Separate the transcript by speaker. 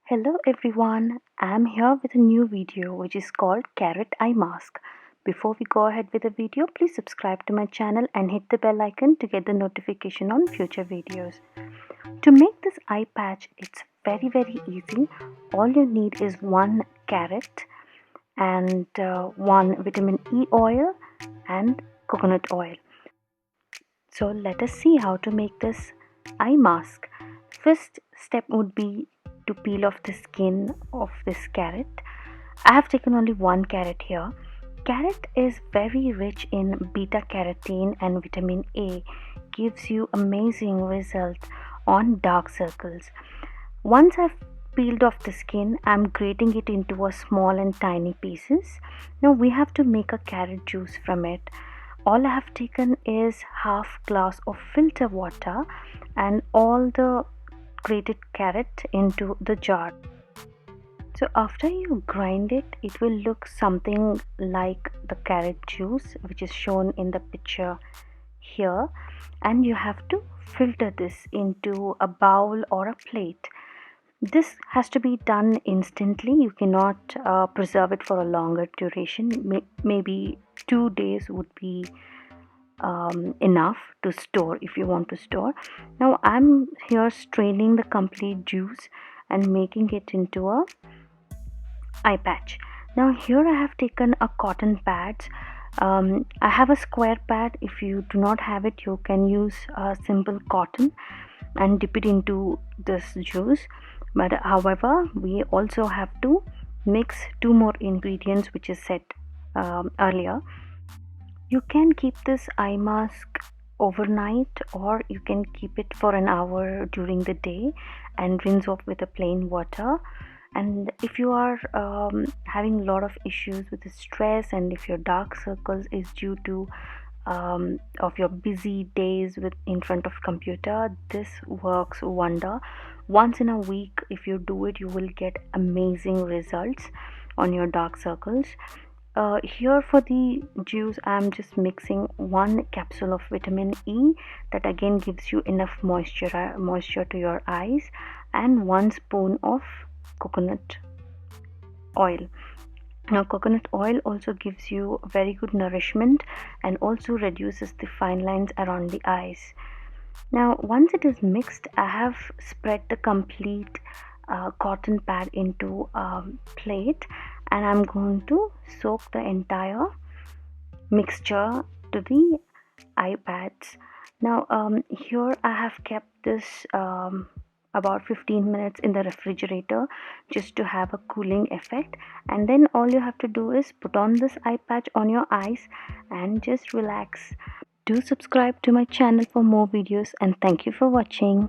Speaker 1: Hello everyone, I'm here with a new video which is called Carrot Eye Mask. Before we go ahead with the video, please subscribe to my channel and hit the bell icon to get the notification on future videos. To make this eye patch, it's very easy. All you need is one carrot and one vitamin E oil and coconut oil. So let us see how to make this eye mask. First step would be to peel off the skin of this carrot. I have taken only one carrot here. Carrot is very rich in beta carotene and vitamin A, gives you amazing results on dark circles. Once I've peeled off the skin, I'm grating it into a small and tiny pieces. Now we have to make a carrot juice from it. All I have taken is half glass of filter water and all the grated carrot into the jar. So after you grind it, it will look something like the carrot juice which is shown in the picture here, and you have to filter this into a bowl or a plate. This has to be done instantly. You cannot preserve it for a longer duration. Maybe 2 days would be enough to store if you want to store. Now I'm here straining the complete juice and making it into a eye patch. Now here I have taken a cotton pads. I have a square pad. If you do not have it, you can use a simple cotton and dip it into this juice. But however, we also have to mix two more ingredients which is said earlier. You can keep this eye mask overnight, or you can keep it for an hour during the day and rinse off with a plain water. And if you are having a lot of issues with the stress, and if your dark circles is due to of your busy days with in front of computer, this works wonder. Once in a week, if you do it, you will get amazing results on your dark circles. Here for the juice, I'm just mixing one capsule of vitamin E that again gives you enough moisture to your eyes, and 1 spoon of coconut oil. Now coconut oil also gives you very good nourishment and also reduces the fine lines around the eyes. Now once it is mixed, I have spread the complete cotton pad into a plate, and I'm going to soak the entire mixture to the eye pads. Now here I have kept this about 15 minutes in the refrigerator just to have a cooling effect, and then all you have to do is put on this eye patch on your eyes and just relax. Do subscribe to my channel for more videos, and thank you for watching.